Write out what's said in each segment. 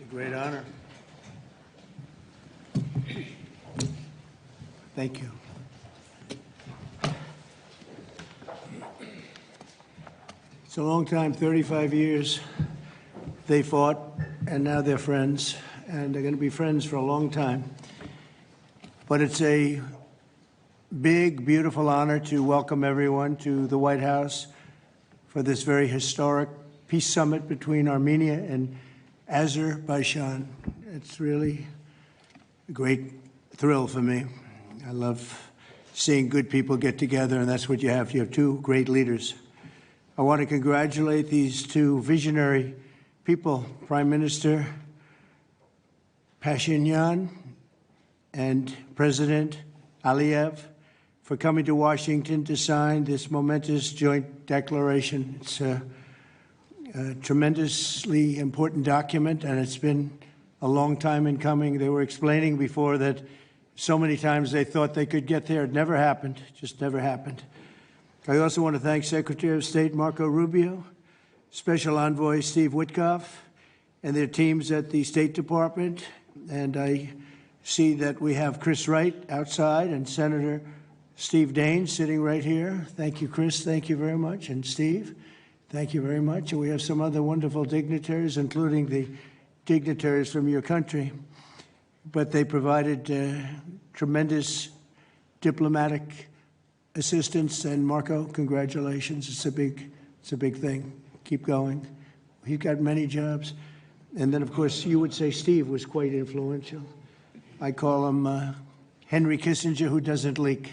It's a great honor. Thank you. It's a long time, 35 years. They fought, and now they're friends, and they're going to be friends for a long time. But it's a big, beautiful honor to welcome everyone to the White House for this very historic peace summit between Armenia and Azerbaijan. It's really a great thrill for me. I love seeing good people get together, and that's what you have. You have two great leaders. I want to congratulate these two visionary people, Prime Minister Pashinyan and President Aliyev, for coming to Washington to sign this momentous joint declaration. It's a tremendously important document, and it's been a long time in coming. They were explaining before that so many times they thought they could get there. It never happened, just never happened. I also want to thank Secretary of State Marco Rubio, Special Envoy Steve Witkoff, and their teams at the State Department. And I see that we have Chris Wright outside and Senator Steve Daines sitting right here. Thank you, Chris. Thank you very much. And Steve, thank you very much. And we have some other wonderful dignitaries, including the dignitaries from your country. But they provided tremendous diplomatic assistance. And Marco, congratulations. It's a big thing. Keep going. He's got many jobs. And then, of course, you would say Steve was quite influential. I call him Henry Kissinger, who doesn't leak.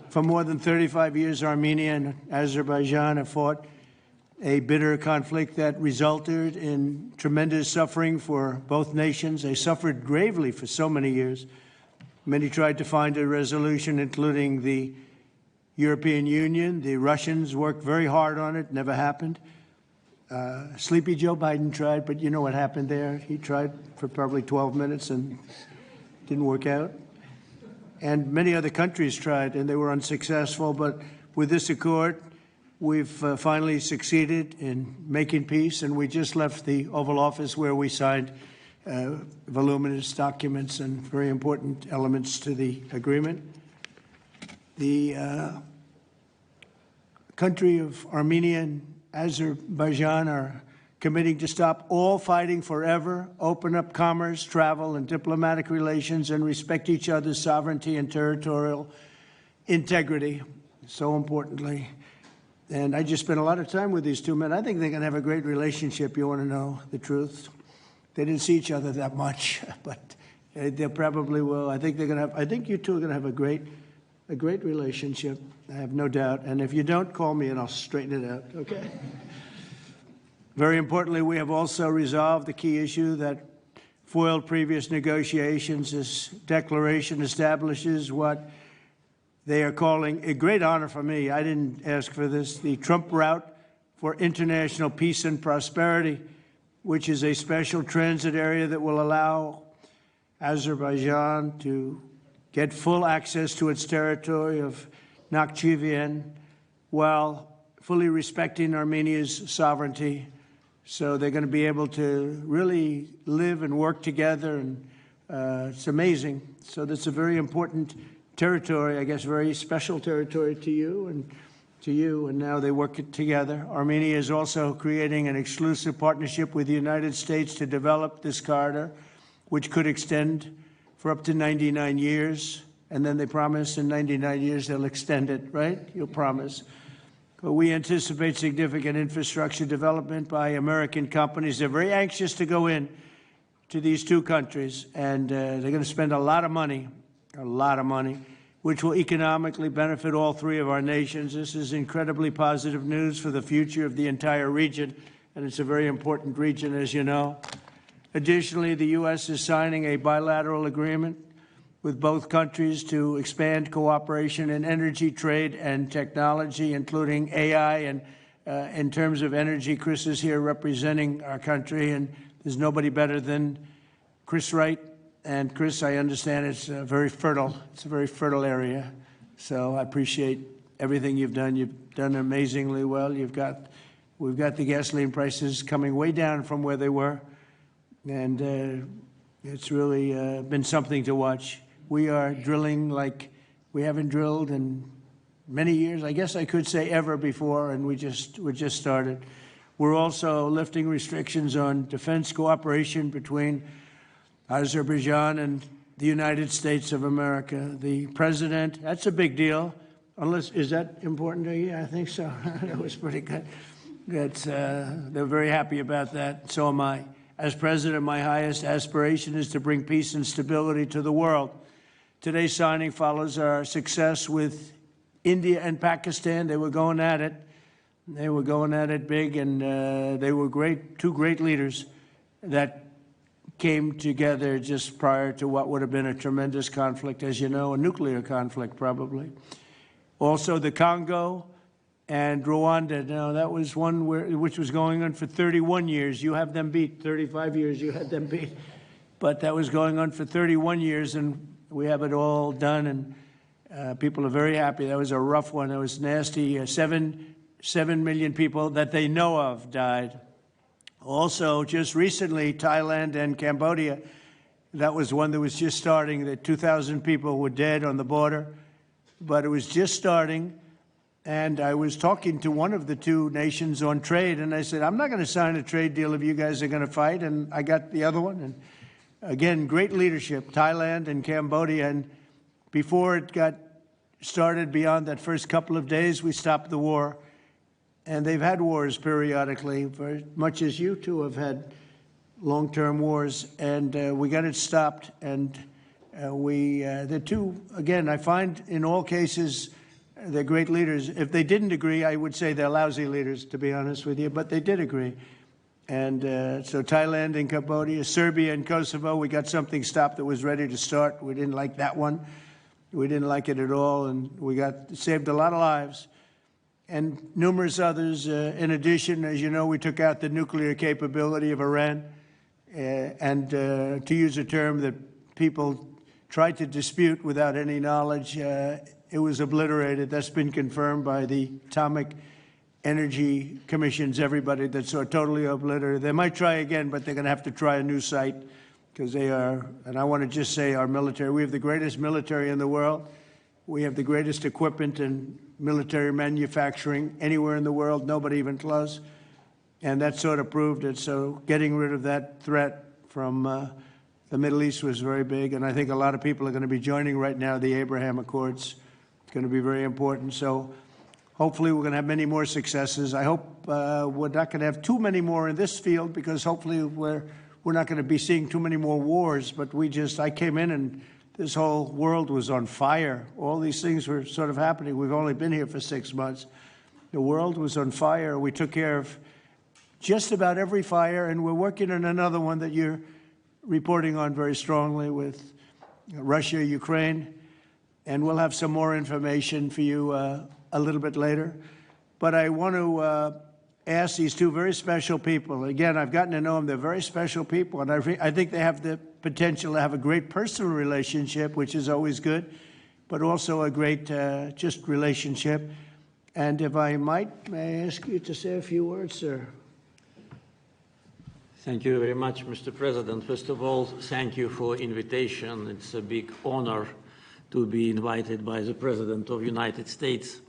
For more than 35 years, Armenia and Azerbaijan have fought a bitter conflict that resulted in tremendous suffering for both nations. They suffered gravely for so many years. Many tried to find a resolution, including the European Union. The Russians worked very hard on it, never happened. Sleepy Joe Biden tried, but you know what happened there. He tried for probably 12 minutes and didn't work out. And many other countries tried, and they were unsuccessful. But with this accord, we've finally succeeded in making peace, and we just left the Oval Office where we signed voluminous documents and very important elements to the agreement. The country of Armenia and Azerbaijan are committing to stop all fighting forever, open up commerce, travel, and diplomatic relations, and respect each other's sovereignty and territorial integrity, so importantly. And I just spent a lot of time with these two men. I think they're going to have a great relationship. You want to know the truth? They didn't see each other that much, but they probably will. I think they're going to have. I think you two are going to have a great relationship. I have no doubt. And if you don't, call me and I'll straighten it out. Okay. Very importantly, we have also resolved the key issue that foiled previous negotiations. This declaration establishes what they are calling a great honor for me. I didn't ask for this. The Trump route for international peace and prosperity, which is a special transit area that will allow Azerbaijan to get full access to its territory of Nakhchivan while fully respecting Armenia's sovereignty. So they're going to be able to really live and work together, and it's amazing. So that's a very important territory, I guess, very special territory to you, and now they work together. Armenia is also creating an exclusive partnership with the United States to develop this corridor, which could extend for up to 99 years. And then they promise in 99 years they'll extend it, right? You'll promise. But we anticipate significant infrastructure development by American companies. They're very anxious to go in to these two countries, and they're going to spend a lot of money, which will economically benefit all three of our nations. This is incredibly positive news for the future of the entire region, and it's a very important region, as you know. Additionally, the U.S. is signing a bilateral agreement with both countries to expand cooperation in energy, trade, and technology, including AI. And in terms of energy, Chris is here representing our country, and there's nobody better than Chris Wright. And Chris, I understand it's very fertile. It's a very fertile area. So I appreciate everything you've done. You've done amazingly well. You've got We've got the gasoline prices coming way down from where they were, and it's really been something to watch. We are drilling like we haven't drilled in many years, I guess I could say ever before, and we just started. We're also lifting restrictions on defense cooperation between Azerbaijan and the United States of America. The president, that's a big deal. Unless, is that important to you? I think so. That was pretty good. They're very happy about that. So am I. As president, my highest aspiration is to bring peace and stability to the world. Today's signing follows our success with India and Pakistan. They were going at it. They were going at it big, and they were great, two great leaders that came together just prior to what would have been a tremendous conflict, as you know, a nuclear conflict probably. Also the Congo and Rwanda. Now, that was one which was going on for 31 years. You have them beat. 35 years you had them beat. But that was going on for 31 years, and we have it all done, and people are very happy. That was a rough one. That was nasty. 7 million people that they know of died. Also, just recently, Thailand and Cambodia, that was one that was just starting. That 2,000 people were dead on the border, but it was just starting. And I was talking to one of the two nations on trade, and I said, I'm not going to sign a trade deal if you guys are going to fight. And I got the other one. And again, great leadership, Thailand and Cambodia. And before it got started, beyond that first couple of days, we stopped the war. And they've had wars periodically, very much as you two have had long-term wars. And we got it stopped. And the two, again, I find in all cases, they're great leaders. If they didn't agree, I would say they're lousy leaders, to be honest with you. But they did agree. And so Thailand and Cambodia, Serbia and Kosovo, we got something stopped that was ready to start. We didn't like that one. We didn't like it at all. And we saved a lot of lives. And numerous others. In addition, as you know, we took out the nuclear capability of Iran. And to use a term that people tried to dispute without any knowledge, it was obliterated. That's been confirmed by the Atomic Energy Commissions, everybody, that's totally obliterated. They might try again, but they're going to have to try a new site because they are, and I want to just say our military, we have the greatest military in the world. We have the greatest equipment and military manufacturing anywhere in the world, nobody even close. And that sort of proved it. So getting rid of that threat from the Middle East was very big. And I think a lot of people are going to be joining right now the Abraham Accords. It's going to be very important. So hopefully we're going to have many more successes. I hope we're not going to have too many more in this field because hopefully we're not going to be seeing too many more wars. But I came in and this whole world was on fire. All these things were sort of happening. We've only been here for 6 months. The world was on fire. We took care of just about every fire, and we're working on another one that you're reporting on very strongly with Russia, Ukraine. And we'll have some more information for you a little bit later. But I want to ask these two very special people. Again, I've gotten to know them. They're very special people. And I think they have the potential to have a great personal relationship, which is always good, but also a great just relationship. And if I might, may I ask you to say a few words, sir? Thank you very much, Mr. President. First of all, thank you for invitation. It's a big honor to be invited by the President of the United States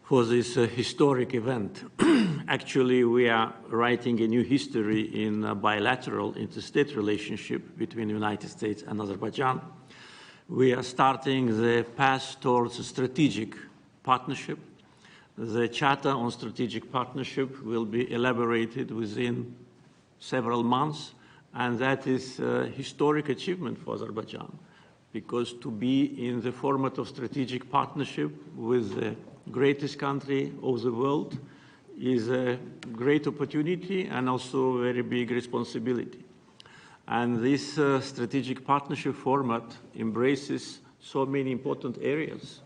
for this historic event. Actually, we are writing a new history in a bilateral interstate relationship between the United States and Azerbaijan. We are starting the path towards a strategic partnership. The Charter on Strategic Partnership will be elaborated within several months, and that is a historic achievement for Azerbaijan, because to be in the format of strategic partnership with the greatest country of the world is a great opportunity and also a very big responsibility. And this strategic partnership format embraces so many important areas: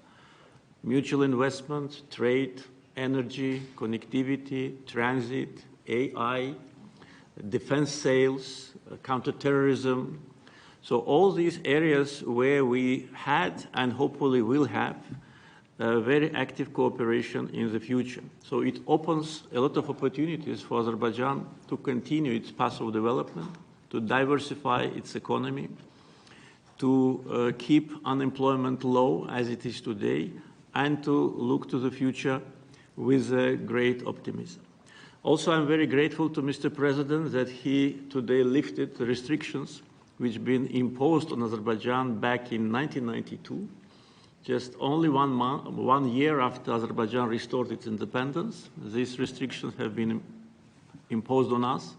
mutual investment, trade, energy, connectivity, transit, AI, defense sales, counterterrorism. So all these areas where we had and hopefully will have very active cooperation in the future. So it opens a lot of opportunities for Azerbaijan to continue its path of development, to diversify its economy, to keep unemployment low as it is today, and to look to the future with great optimism. Also, I'm very grateful to Mr. President that he today lifted the restrictions which have been imposed on Azerbaijan back in 1992, just only 1 year after Azerbaijan restored its independence. These restrictions have been imposed on us.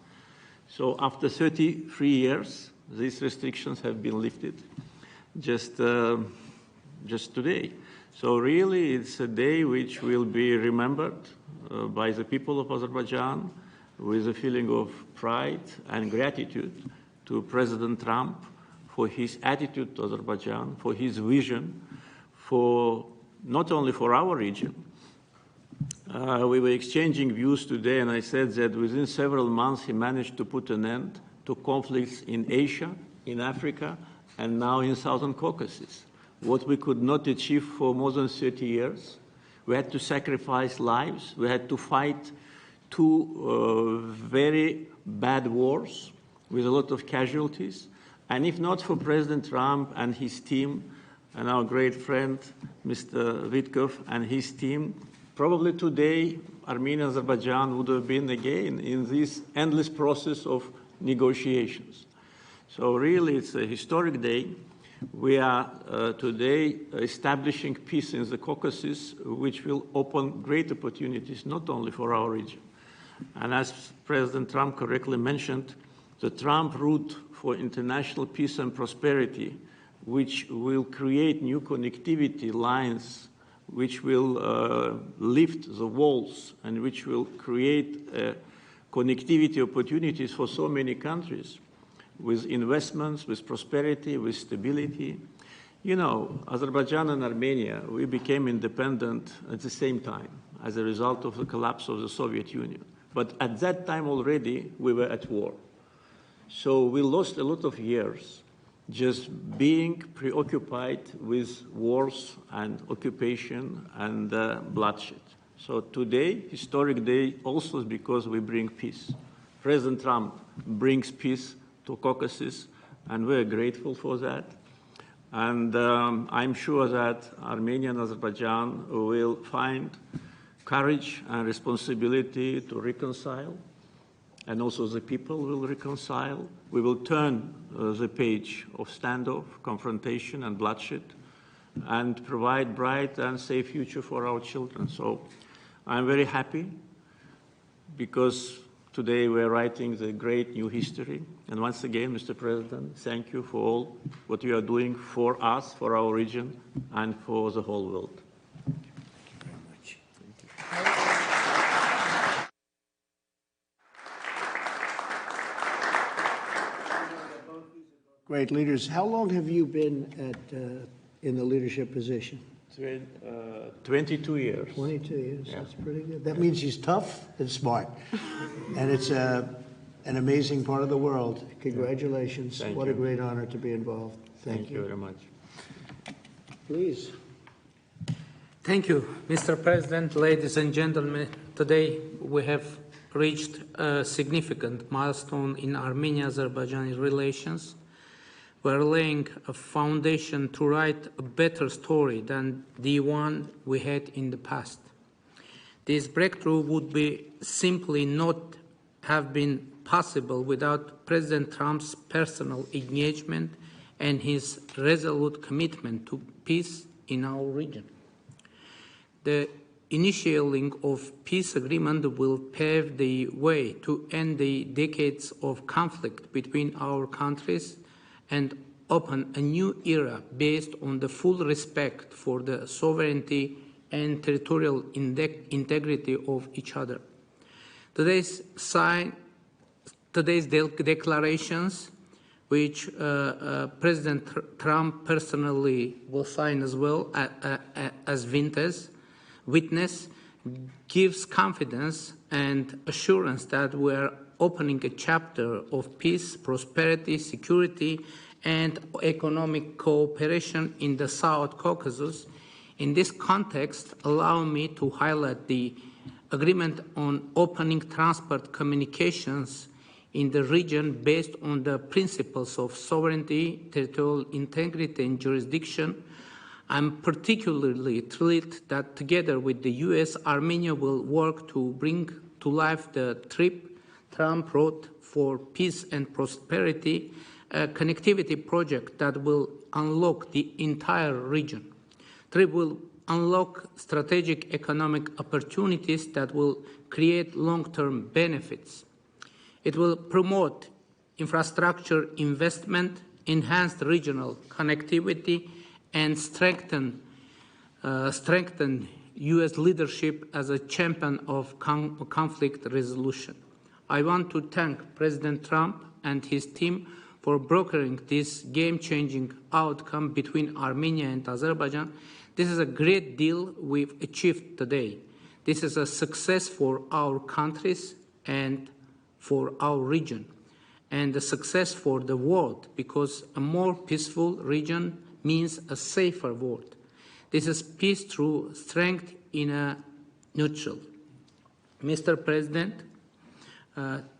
So after 33 years, these restrictions have been lifted just today. So really, it's a day which will be remembered by the people of Azerbaijan with a feeling of pride and gratitude to President Trump for his attitude to Azerbaijan, for his vision, for not only for our region. We were exchanging views today, and I said that within several months he managed to put an end to conflicts in Asia, in Africa, and now in Southern Caucasus. What we could not achieve for more than 30 years. We had to sacrifice lives. We had to fight two very bad wars with a lot of casualties. And if not for President Trump and his team, and our great friend, Mr. Vitkov and his team, probably today, Armenia and Azerbaijan would have been again in this endless process of negotiations. So really, it's a historic day. We are today establishing peace in the Caucasus, which will open great opportunities, not only for our region. And as President Trump correctly mentioned, the Trump route for international peace and prosperity, which will create new connectivity lines, which will lift the walls, and which will create connectivity opportunities for so many countries, with investments, with prosperity, with stability. You know, Azerbaijan and Armenia, we became independent at the same time as a result of the collapse of the Soviet Union. But at that time already, we were at war. So we lost a lot of years just being preoccupied with wars and occupation and bloodshed. So today, historic day, also because we bring peace. President Trump brings peace to Caucasus, and we're grateful for that. And I'm sure that Armenia and Azerbaijan will find courage and responsibility to reconcile, and also the people will reconcile. We will turn the page of standoff, confrontation, and bloodshed, and provide bright and safe future for our children. So I'm very happy because today we're writing the great new history. And once again, Mr. President, thank you for all what you are doing for us, for our region, and for the whole world. Thank you very much. Great leaders. How long have you been in the leadership position? 22 years. 22 years. Yeah. That's pretty good. That means he's tough and smart. And it's an amazing part of the world. Congratulations. Thank what you. a great honor to be involved. Thank you very much. Please. Thank you, Mr. President, ladies and gentlemen. Today we have reached a significant milestone in Armenia-Azerbaijani relations. We're laying a foundation to write a better story than the one we had in the past. This breakthrough would be simply not have been possible without President Trump's personal engagement and his resolute commitment to peace in our region. The initiating of peace agreement will pave the way to end the decades of conflict between our countries and open a new era based on the full respect for the sovereignty and territorial integrity of each other. Today's declarations, which President Trump personally will sign as well as witness, gives confidence and assurance that we are opening a chapter of peace, prosperity, security, and economic cooperation in the South Caucasus In this context, allow me to highlight the agreement on opening transport communications in the region based on the principles of sovereignty, territorial integrity, and jurisdiction. I'm particularly thrilled that together with the US, Armenia will work to bring to life the Trump Road for Peace and Prosperity, a connectivity project that will unlock the entire region. TRIP will unlock strategic economic opportunities that will create long-term benefits. It will promote infrastructure investment, enhance regional connectivity, and strengthen U.S. leadership as a champion of conflict resolution. I want to thank President Trump and his team for brokering this game-changing outcome between Armenia and Azerbaijan. This is a great deal we've achieved today. This is a success for our countries and for our region, and a success for the world, because a more peaceful region means a safer world. This is peace through strength in a nutshell. Mr. President,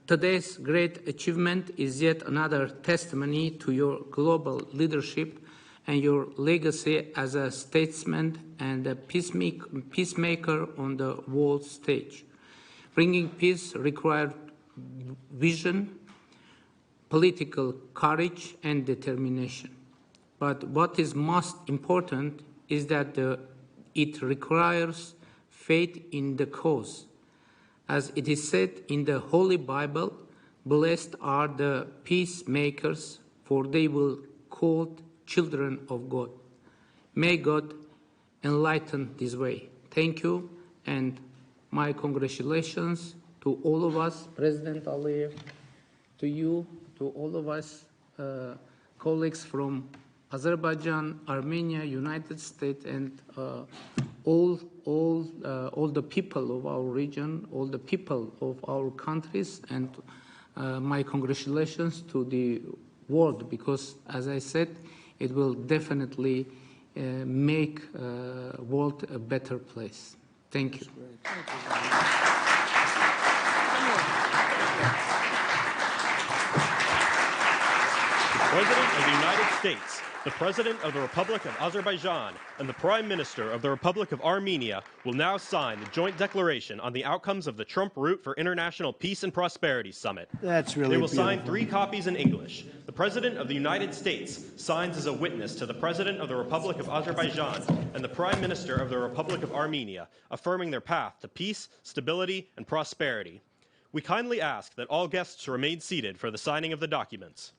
today's great achievement is yet another testimony to your global leadership and your legacy as a statesman and a peacemaker on the world stage. Bringing peace required vision, political courage, and determination. But what is most important is that it requires faith in the cause. As it is said in the Holy Bible, blessed are the peacemakers, for they will be called children of God. May God enlighten this way. Thank you, and my congratulations to all of us, President Aliyev, to you, to all of us, colleagues from Azerbaijan, Armenia, United States, and all the people of our region, all the people of our countries, and my congratulations to the world, because, as I said, it will definitely make the world a better place. Thank you. The President of the United States, the President of the Republic of Azerbaijan, and the Prime Minister of the Republic of Armenia will now sign the joint declaration on the outcomes of the Trump Route for International Peace and Prosperity Summit. That's really They will beautiful. sign 3 copies in English. The President of the United States signs as a witness to the President of the Republic of Azerbaijan and the Prime Minister of the Republic of Armenia, affirming their path to peace, stability, and prosperity. We kindly ask that all guests remain seated for the signing of the documents.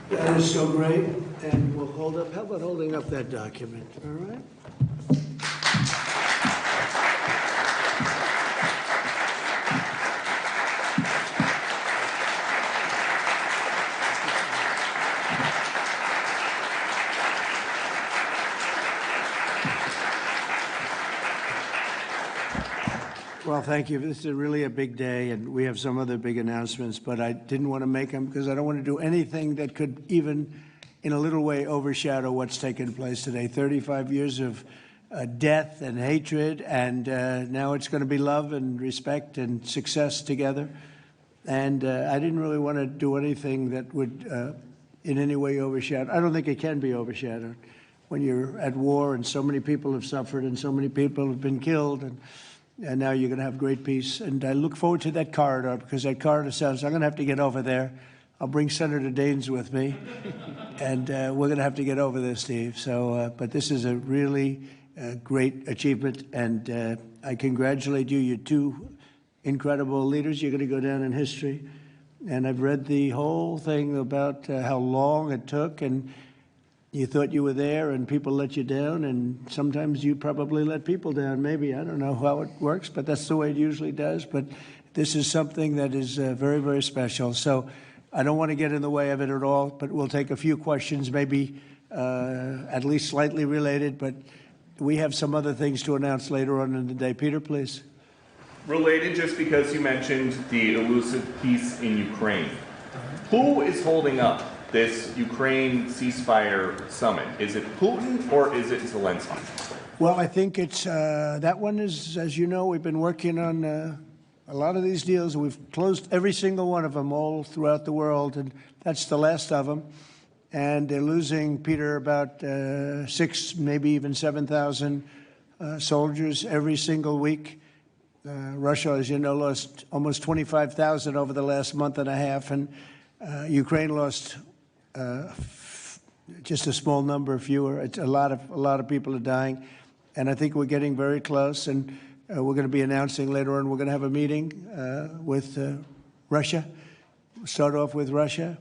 That is so great, and we'll hold up. How about holding up that document? All right. Well, thank you. This is really a big day, and we have some other big announcements, but I didn't want to make them because I don't want to do anything that could even, in a little way, overshadow what's taken place today. 35 years of death and hatred, and now it's going to be love and respect and success together. And I didn't really want to do anything that would in any way overshadow. I don't think it can be overshadowed when you're at war and so many people have suffered and so many people have been killed, and now you're going to have great peace. And I look forward to that corridor, because that corridor sounds, I'm going to have to get over there. I'll bring Senator Daines with me, and we're going to have to get over this, Steve. So, but this is a really great achievement, and I congratulate you. You're two incredible leaders. You're going to go down in history. And I've read the whole thing about how long it took, and you thought you were there, and people let you down, and sometimes you probably let people down. Maybe, I don't know how it works, but that's the way it usually does. But this is something that is very, very special. So I don't want to get in the way of it at all, but we'll take a few questions, maybe at least slightly related, but we have some other things to announce later on in the day. Peter, please. Related, just because you mentioned the elusive peace in Ukraine. Who is holding up this Ukraine ceasefire summit? Is it Putin or is it Zelensky? Well, I think it's that one is, as you know, we've been working on a lot of these deals. We've closed every single one of them all throughout the world, and that's the last of them. And they're losing, Peter, about 6,000, maybe even 7,000 soldiers every single week. Russia, as you know, lost almost 25,000 over the last month and a half, and Ukraine lost just a small number, fewer. It's a lot of people are dying, and I think we're getting very close. And we're going to be announcing later on. We're going to have a meeting with Russia. We'll start off with Russia,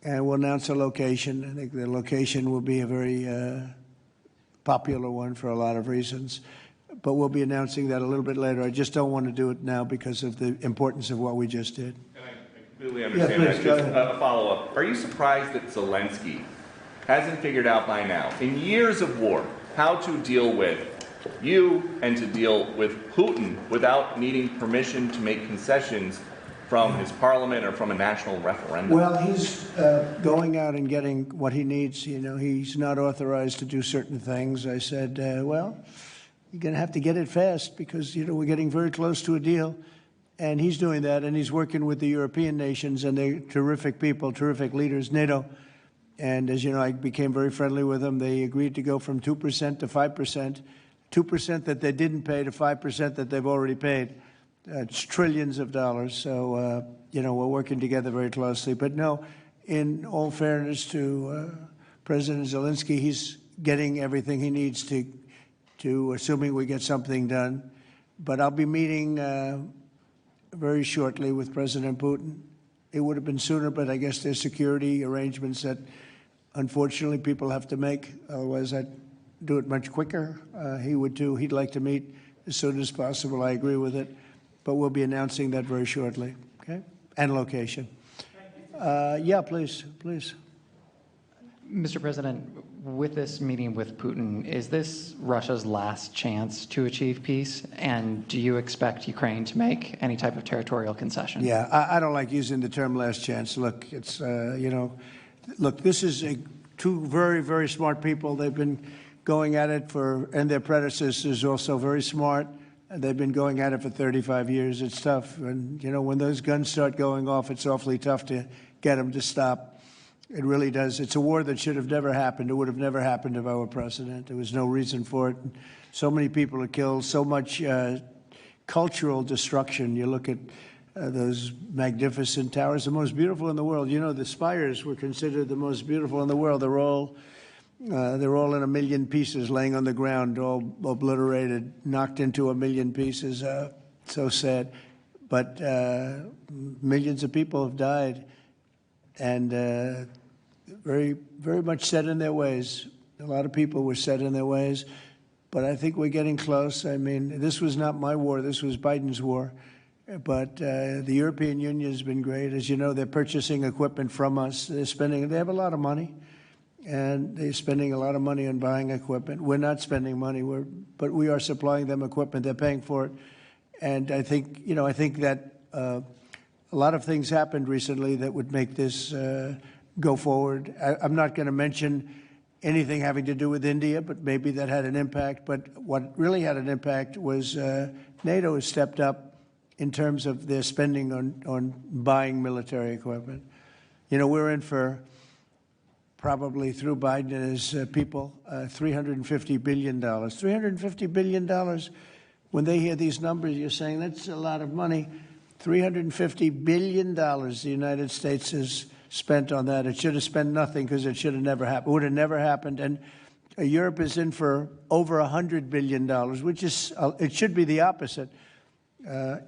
and we'll announce a location. I think the location will be a very popular one for a lot of reasons. But we'll be announcing that a little bit later. I just don't want to do it now because of the importance of what we just did. And I completely understand that. Just a follow-up. Are you surprised that Zelensky hasn't figured out by now, in years of war, how to deal with you and to deal with Putin without needing permission to make concessions from his parliament or from a national referendum? Well, he's going out and getting what he needs. You know, he's not authorized to do certain things. I said, well, you're going to have to get it fast because, you know, we're getting very close to a deal. And he's doing that, and he's working with the European nations, and they're terrific people, terrific leaders, NATO. And as you know, I became very friendly with them. They agreed to go from 2% to 5%, 2% that they didn't pay to 5% that they've already paid. It's trillions of dollars. So, you know, we're working together very closely. But no, in all fairness to President Zelensky, he's getting everything he needs to assuming we get something done. But I'll be meeting very shortly with President Putin. It would have been sooner, but I guess there's security arrangements that, unfortunately, people have to make. Otherwise, I'd do it much quicker. He would too. He'd like to meet as soon as possible. I agree with it. But we'll be announcing that very shortly, okay? And location. Yeah, please. Mr. President, with this meeting with Putin, is this Russia's last chance to achieve peace? And do you expect Ukraine to make any type of territorial concession? Yeah, I don't like using the term last chance. Look, it's, you know, look, this is two very, very smart people. They've been going at it and their predecessors also very smart. They've been going at it for 35 years. It's tough. And, you know, when those guns start going off, it's awfully tough to get them to stop. It really does. It's a war that should have never happened. It would have never happened if I were president. There was no reason for it. So many people are killed, so much cultural destruction. You look at those magnificent towers, the most beautiful in the world. You know, the spires were considered the most beautiful in the world. They're all in a million pieces, laying on the ground, all obliterated, knocked into a million pieces. So sad. But millions of people have died. And very, very much set in their ways. A lot of people were set in their ways, but I think we're getting close. I mean, this was not my war. This was Biden's war. But the European Union has been great. As you know, they're purchasing equipment from us. They have a lot of money, and they're spending a lot of money on buying equipment. We're not spending money, but we are supplying them equipment. They're paying for it. And I think, you know, that a lot of things happened recently that would make this go forward. I'm not going to mention anything having to do with India, but maybe that had an impact. But what really had an impact was NATO has stepped up in terms of their spending on buying military equipment. You know, we're in for probably through Biden and his people, $350 billion. $350 billion. When they hear these numbers, you're saying that's a lot of money. $350 billion the United States is spent on that. It should have spent nothing because it should have never happened. It would have never happened. And Europe is in for over $100 billion, which is, it should be the opposite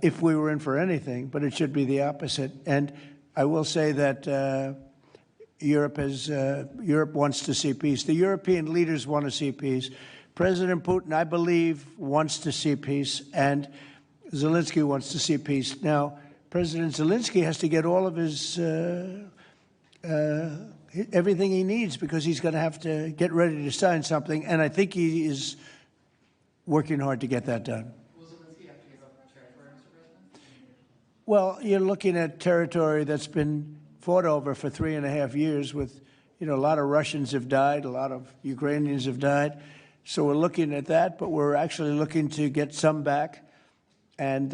if we were in for anything, but it should be the opposite. And I will say that Europe wants to see peace. The European leaders want to see peace. President Putin, I believe, wants to see peace, and Zelensky wants to see peace. Now, President Zelensky has to get all of his everything he needs because he's going to have to get ready to sign something, and I think he is working hard to get that done. Will Zelensky have to give up territory, Mr. President? Well, you're looking at territory that's been fought over for 3.5 years with, a lot of Russians have died, a lot of Ukrainians have died. So we're looking at that, but we're actually looking to get some back and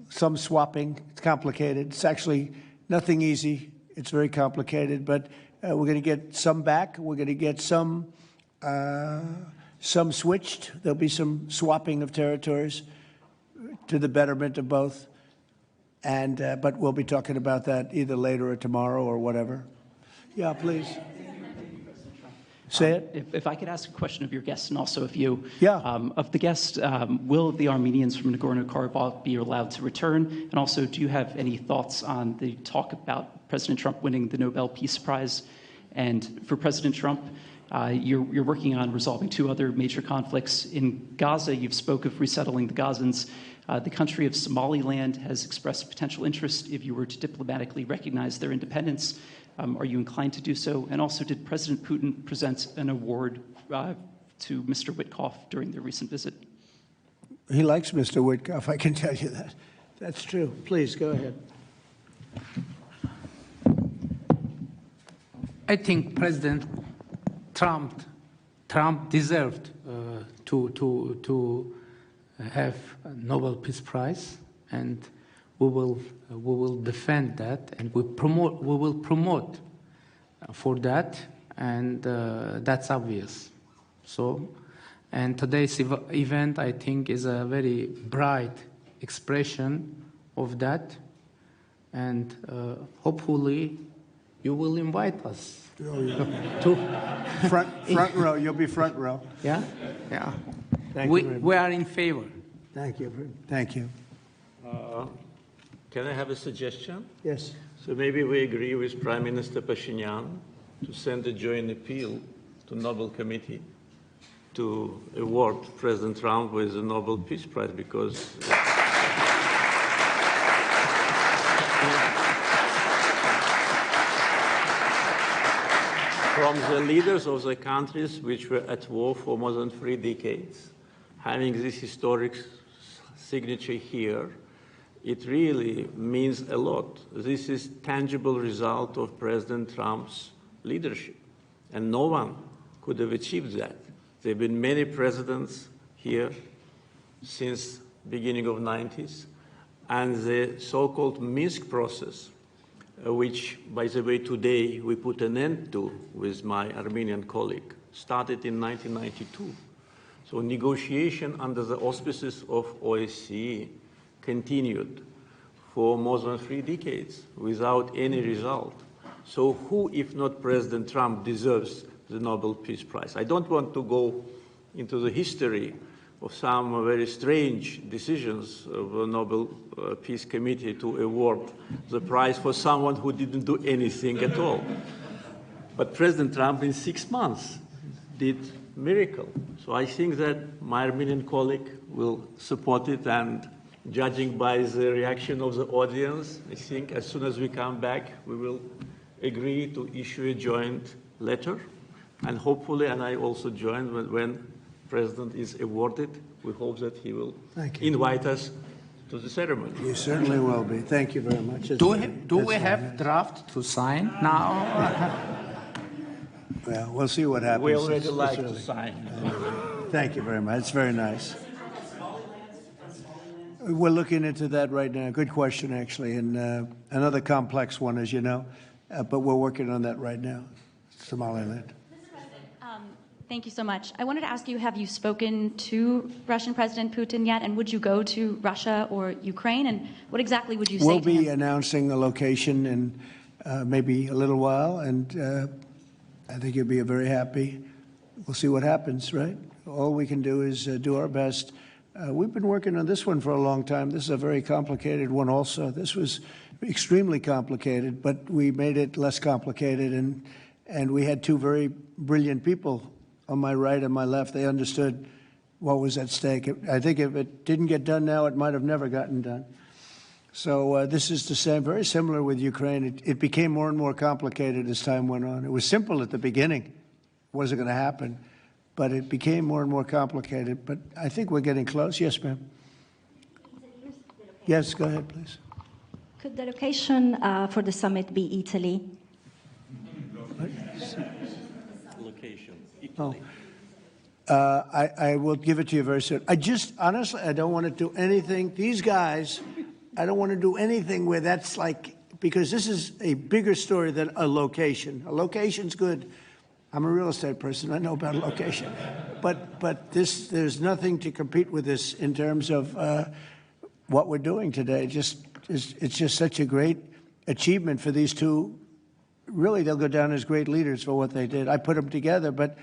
some swapping. It's complicated. It's actually nothing easy. It's very complicated, but we're going to get some back. We're going to get some switched. There'll be some swapping of territories to the betterment of both. And but we'll be talking about that either later or tomorrow or whatever. Yeah, please. Say it. If I could ask a question of your guests and also of you. Yeah. Of the guests, will the Armenians from Nagorno-Karabakh be allowed to return? And also, do you have any thoughts on the talk about President Trump winning the Nobel Peace Prize? And for President Trump, you're working on resolving 2 other major conflicts. In Gaza, you've spoke of resettling the Gazans. The country of Somaliland has expressed potential interest if you were to diplomatically recognize their independence. Are you inclined to do so? And also, did President Putin present an award to Mr. Witkoff during their recent visit? He likes Mr. Witkoff, I can tell you that. That's true. Please, go ahead. I think President Trump deserved to have a Nobel Peace Prize, and we will defend that, and we will promote for that, and that's obvious. So, and today's event, I think, is a very bright expression of that, and hopefully you will invite us to front row. You'll be front row. Yeah. Thank you very much. We are in favor. Thank you. Thank you. Can I have a suggestion? Yes. So maybe we agree with Prime Minister Pashinyan to send a joint appeal to Nobel Committee to award President Trump with the Nobel Peace Prize, because from the leaders of the countries which were at war for more than 3 decades, having this historic signature here, it really means a lot. This is tangible result of President Trump's leadership, and no one could have achieved that. There have been many presidents here since beginning of 90s, and the so-called Minsk process, which, by the way, today we put an end to with my Armenian colleague, started in 1992. So negotiation under the auspices of OSCE continued for more than 3 decades without any result. So who, if not President Trump, deserves the Nobel Peace Prize? I don't want to go into the history of some very strange decisions of the Nobel Peace Committee to award the prize for someone who didn't do anything at all. But President Trump, in 6 months, did miracle. So I think that my Armenian colleague will support it, and judging by the reaction of the audience, I think as soon as we come back, we will agree to issue a joint letter, and hopefully, and I also join when President is awarded, we hope that he will invite us to the ceremony. You certainly will be. Thank you very much. Do we have draft to sign now? Well, we'll see what happens. We already like to sign. Thank you very much. It's very nice. We're looking into that right now. Good question, actually, and another complex one, as you know, but we're working on that right now. Somaliland. Thank you so much. I wanted to ask you, have you spoken to Russian President Putin yet? And would you go to Russia or Ukraine? And what exactly would you say We'll to be him? announcing a location in maybe a little while, and I think you'll be very happy. We'll see what happens, right? All we can do is do our best. We've been working on this one for a long time. This is a very complicated one also. This was extremely complicated, but we made it less complicated, and we had two very brilliant people on my right and my left. They understood what was at stake. I think if it didn't get done now, it might have never gotten done. So this is the same, very similar with Ukraine. It became more and more complicated as time went on. It was simple at the beginning. It wasn't going to happen. But it became more and more complicated. But I think we're getting close. Yes, ma'am. Yes, go ahead, please. Could the location for the summit be Italy? Location, Oh. Italy. I will give it to you very soon. Honestly, I don't want to do anything. These guys, I don't want to do anything where that's like, because this is a bigger story than a location. A location's good. I'm a real estate person. I know about location. But there's nothing to compete with this in terms of what we're doing today. It's just such a great achievement for these two. Really, they'll go down as great leaders for what they did. I put them together, but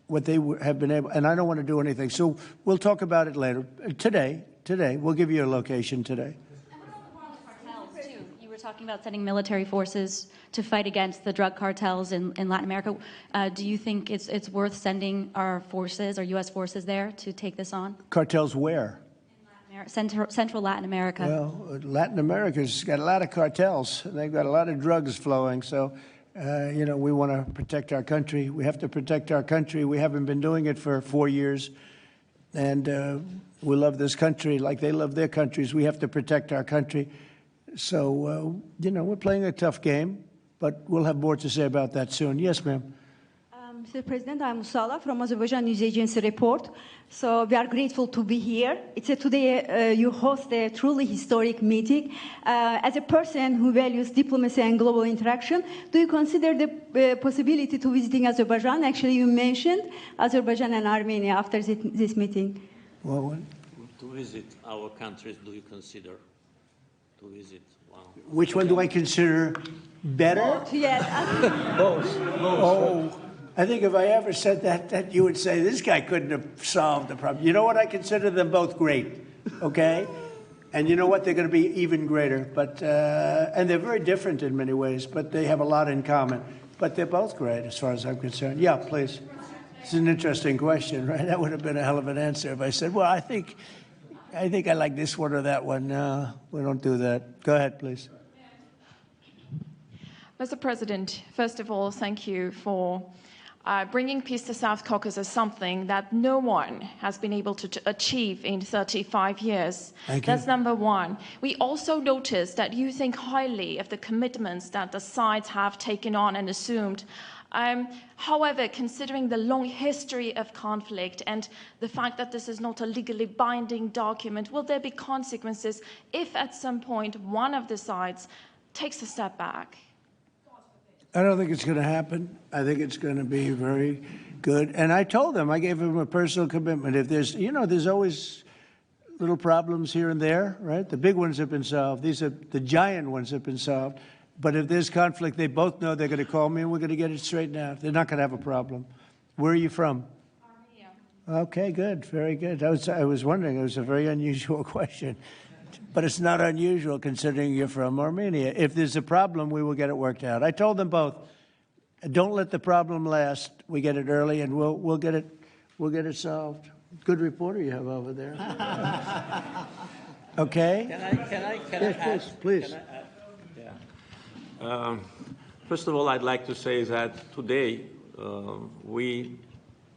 what they have been able, and I don't want to do anything. So we'll talk about it later. Today, we'll give you a location today. Cartels, too. You were talking about sending military forces to fight against the drug cartels in Latin America. Do you think it's worth sending our forces, our U.S. forces there to take this on? Cartels where? Central Latin America. Well, Latin America's got a lot of cartels. They've got a lot of drugs flowing. So, we want to protect our country. We have to protect our country. We haven't been doing it for 4 years. And we love this country like they love their countries. We have to protect our country. So, we're playing a tough game, but we'll have more to say about that soon. Yes, ma'am. Mr. President, I'm Musala from Azerbaijan News Agency Report. So we are grateful to be here. Today you host a truly historic meeting. As a person who values diplomacy and global interaction, do you consider the possibility to visiting Azerbaijan? Actually, you mentioned Azerbaijan and Armenia after this meeting. Well, To visit our countries, do you consider to visit? Wow. which one do I consider better? Yes. Oh, I think if I ever said that you would say, this guy couldn't have solved the problem. You know what? I consider them both great, okay? And you know what? They're going to be even greater. But and they're very different in many ways, but they have a lot in common. But they're both great as far as I'm concerned. Yeah, please. It's an interesting question, right? That would have been a hell of an answer if I said, well, I think I like this one or that one. No, we don't do that. Go ahead, please. Mr. President, first of all, thank you for bringing peace to South Caucasus, something that no one has been able to achieve in 35 years. Thank you. That's number one. We also noticed that you think highly of the commitments that the sides have taken on and assumed. However, considering the long history of conflict and the fact that this is not a legally binding document, will there be consequences if at some point one of the sides takes a step back? I don't think it's going to happen. I think it's going to be very good. And I told them, I gave them a personal commitment. If there's, there's always little problems here and there, right? The big ones have been solved. These are the giant ones have been solved. But if there's conflict, they both know they're going to call me and we're going to get it straightened out. They're not going to have a problem. Where are you from? Armenia. Okay, good. Very good. I was wondering. It was a very unusual question. But it's not unusual considering you're from Armenia. If there's a problem, we will get it worked out. I told them both, don't let the problem last. We get it early and we'll get it solved. Good reporter you have over there. Okay? Can I Yes, ask? please. Can I add? First of all, I'd like to say that today we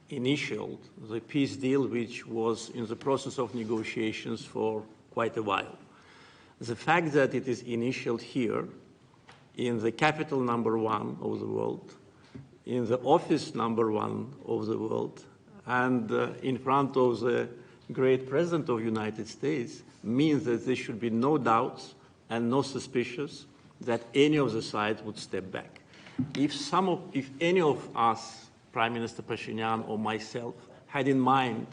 initialed the peace deal, which was in the process of negotiations for quite a while. The fact that it is initialed here, in the capital #1 of the world, in the office #1 of the world, and in front of the great President of the United States, means that there should be no doubts and no suspicions that any of the sides would step back. If any of us, Prime Minister Pashinyan or myself, had in mind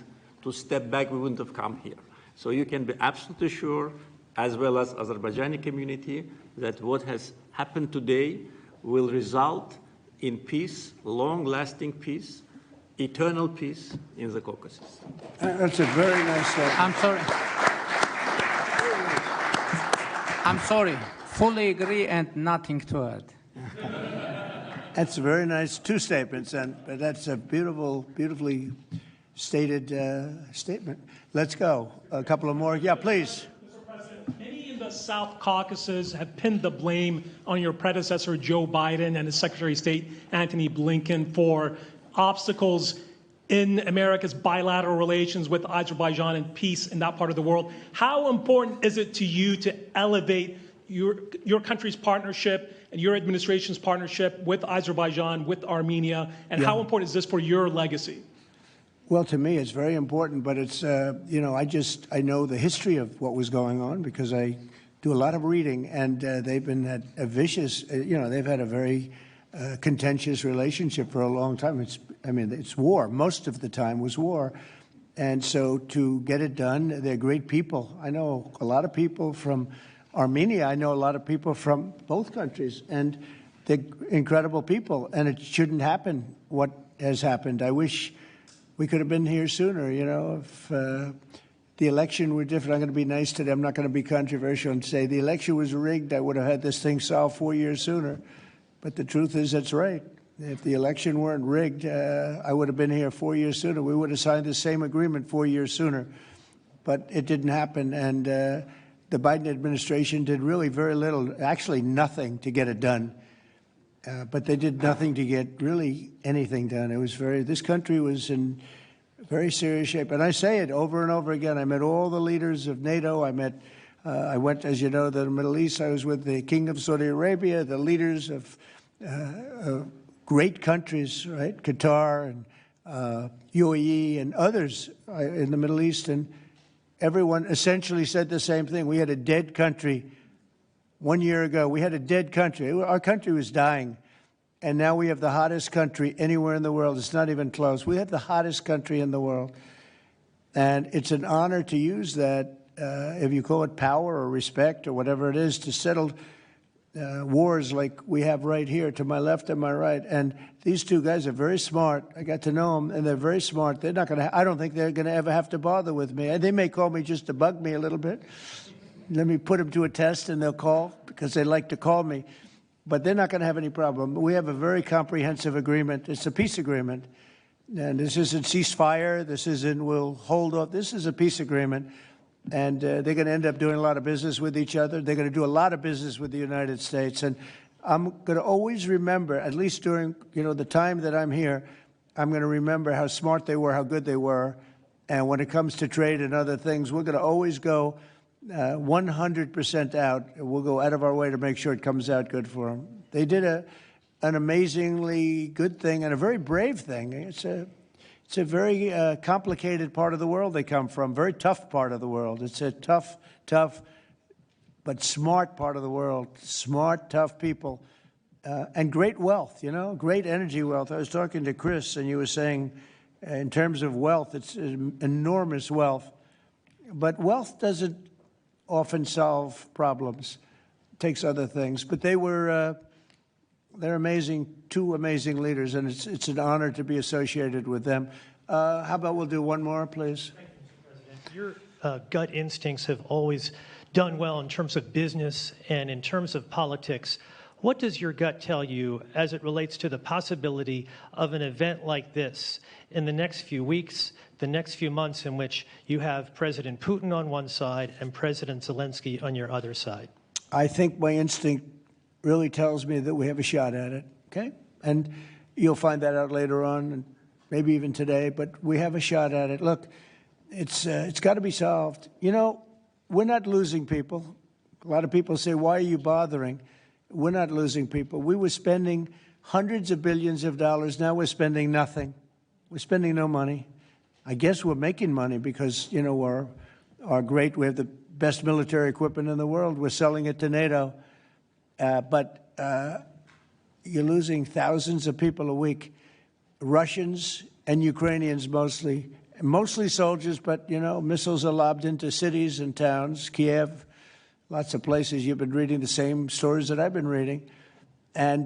to step back, we wouldn't have come here. So you can be absolutely sure as well as Azerbaijani community, that what has happened today will result in peace, long-lasting peace, eternal peace in the Caucasus. That's a very nice statement. I'm sorry. Fully agree and nothing to add. That's a very nice two statements, but that's a beautifully stated statement. Let's go. A couple of more. Yeah, please. Mr. President, many in the South Caucasus have pinned the blame on your predecessor, Joe Biden, and his Secretary of State, Antony Blinken, for obstacles in America's bilateral relations with Azerbaijan and peace in that part of the world. How important is it to you to elevate your country's partnership and your administration's partnership with Azerbaijan, with Armenia, and how important is this for your legacy? Well, to me, it's very important, but it's, I know the history of what was going on because I do a lot of reading, and they've been at a vicious, they've had a very contentious relationship for a long time. It's war. Most of the time was war. And so to get it done, they're great people. I know a lot of people from Armenia. I know a lot of people from both countries, and they're incredible people, and it shouldn't happen what has happened. I wish we could have been here sooner, if the election were different. I'm going to be nice today. I'm not going to be controversial and say the election was rigged. I would have had this thing solved 4 years sooner. But the truth is that's right. If the election weren't rigged, I would have been here 4 years sooner. We would have signed the same agreement 4 years sooner. But it didn't happen, and the Biden administration did really very little, actually nothing to get it done. But they did nothing to get really anything done. This country was in very serious shape. And I say it over and over again. I met all the leaders of NATO. I went, as you know, to the Middle East. I was with the King of Saudi Arabia, the leaders of great countries, right? Qatar and UAE and others in the Middle East. And everyone essentially said the same thing. We had a dead country 1 year ago. We had a dead country. Our country was dying. And now we have the hottest country anywhere in the world. It's not even close. We have the hottest country in the world. And it's an honor to use that, if you call it power or respect or whatever it is, to settle wars like we have right here to my left and my right. And these two guys are very smart. I got to know them, and they're very smart. They're not going to. I don't think they're going to ever have to bother with me. They may call me just to bug me a little bit. Let me put them to a test, and they'll call because they like to call me. But they're not going to have any problem. We have a very comprehensive agreement. It's a peace agreement. And this isn't ceasefire. This isn't we'll hold off. This is a peace agreement. And they're going to end up doing a lot of business with each other. They're going to do a lot of business with the United States. And I'm going to always remember, at least during the time that I'm here, I'm going to remember how smart they were, how good they were. And when it comes to trade and other things, we're going to always go 100% out. We'll go out of our way to make sure it comes out good for them. They did an amazingly good thing and a very brave thing. It's a very complicated part of the world they come from, very tough part of the world. It's a tough, but smart part of the world, smart, tough people, and great wealth, great energy wealth. I was talking to Chris, and you were saying in terms of wealth, it's enormous wealth. But wealth doesn't often solve problems. It takes other things. But they're amazing, two amazing leaders, and it's an honor to be associated with them. How about we'll do one more, please? Thank you, Mr. President. Your gut instincts have always done well in terms of business and in terms of politics. What does your gut tell you as it relates to the possibility of an event like this in the next few weeks, the next few months, in which you have President Putin on one side and President Zelensky on your other side? I think my instinct really tells me that we have a shot at it, okay? And you'll find that out later on, and maybe even today, but we have a shot at it. Look, it's got to be solved. We're not losing people. A lot of people say, why are you bothering? We're not losing people. We were spending hundreds of billions of dollars. Now we're spending nothing. We're spending no money. I guess we're making money because, we're great. We have the best military equipment in the world. We're selling it to NATO. But you're losing thousands of people a week, Russians and Ukrainians mostly soldiers, but, missiles are lobbed into cities and towns, Kiev, lots of places. You've been reading the same stories that I've been reading. And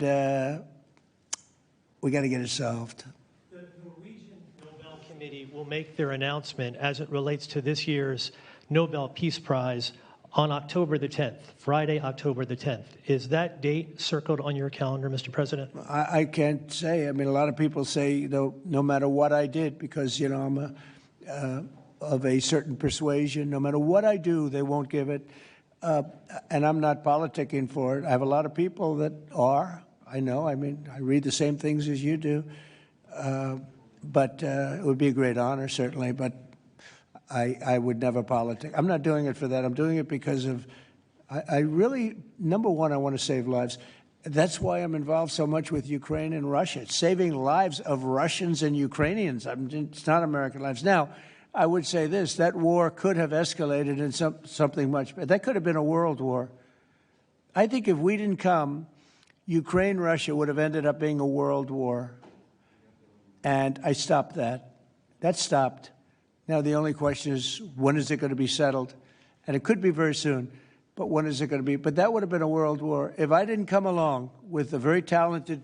we got to get it solved. The Norwegian Nobel Committee will make their announcement as it relates to this year's Nobel Peace Prize on October the 10th, Friday, October the 10th. Is that date circled on your calendar, Mr. President? I can't say. I mean, a lot of people say, no matter what I did, because, I'm of a certain persuasion, no matter what I do, they won't give it. And I'm not politicking for it. I have a lot of people that are. I know. I mean, I read the same things as you do. But it would be a great honor, certainly. But I would never politic. I'm not doing it for that. I'm doing it because of, I really, number one, I want to save lives. That's why I'm involved so much with Ukraine and Russia. It's saving lives of Russians and Ukrainians. It's not American lives. Now, I would say this, that war could have escalated in something much better. That could have been a world war. I think if we didn't come, Ukraine-Russia would have ended up being a world war. And I stopped that. That stopped. Now, the only question is, when is it going to be settled? And it could be very soon, but when is it going to be? But that would have been a world war. If I didn't come along with a very talented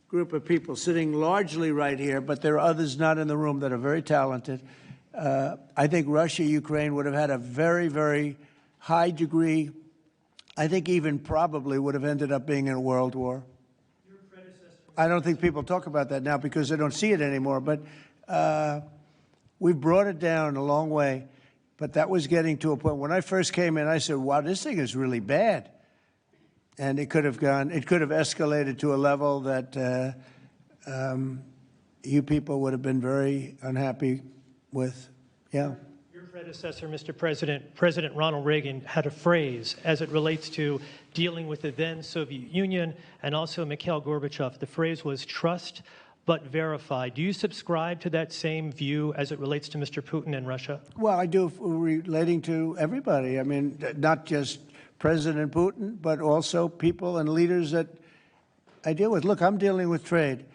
group of people sitting largely right here, but there are others not in the room that are very talented, I think Russia, Ukraine would have had a very, very high degree, I think even probably would have ended up being in a world war. I don't think people talk about that now because they don't see it anymore, but we've brought it down a long way. But that was getting to a point. When I first came in, I said, wow, this thing is really bad. And it could have escalated to a level that you people would have been very unhappy with. Yeah. Your predecessor, Mr. President, President Ronald Reagan, had a phrase as it relates to dealing with the then Soviet Union and also Mikhail Gorbachev. The phrase was trust but verify. Do you subscribe to that same view as it relates to Mr. Putin and Russia? Well, I do, relating to everybody. I mean, not just President Putin, but also people and leaders that I deal with. Look, I'm dealing with trade.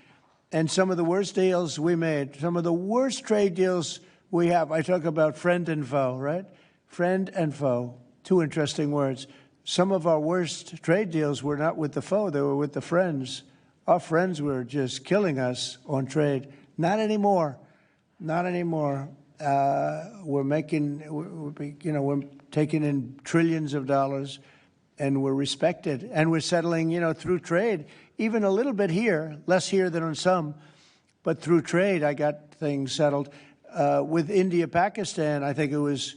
And some of the worst deals we made, some of the worst trade deals we have, I talk about friend and foe, right? Friend and foe, two interesting words. Some of our worst trade deals were not with the foe, they were with the friends. Our friends were just killing us on trade. Not anymore. Not anymore. We're taking in trillions of dollars, and we're respected. And we're settling, through trade, even a little bit here, less here than on some, but through trade, I got things settled. With India, Pakistan, I think it was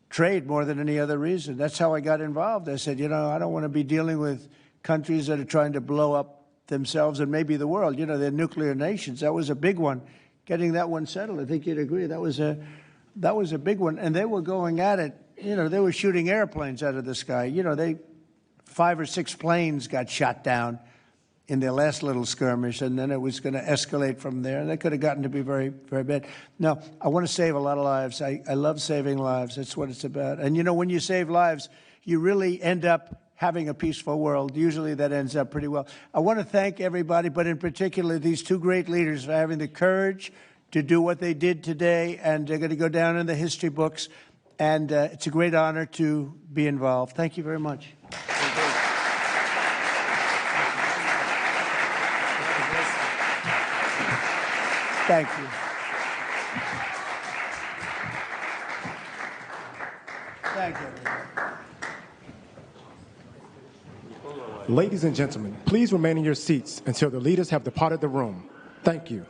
trade more than any other reason. That's how I got involved. I said, I don't want to be dealing with countries that are trying to blow up themselves and maybe the world. They're nuclear nations. That was a big one. Getting that one settled, I think you'd agree. That was a big one. And they were going at it. They were shooting airplanes out of the sky. 5 or 6 planes got shot down in their last little skirmish, and then it was going to escalate from there. And that could have gotten to be very, very bad. No, I want to save a lot of lives. I love saving lives. That's what it's about. And, when you save lives, you really end up having a peaceful world. Usually that ends up pretty well. I want to thank everybody, but in particular these two great leaders for having the courage to do what they did today, and they're going to go down in the history books. And it's a great honor to be involved. Thank you very much. Thank you. Thank you. Ladies and gentlemen, please remain in your seats until the leaders have departed the room. Thank you.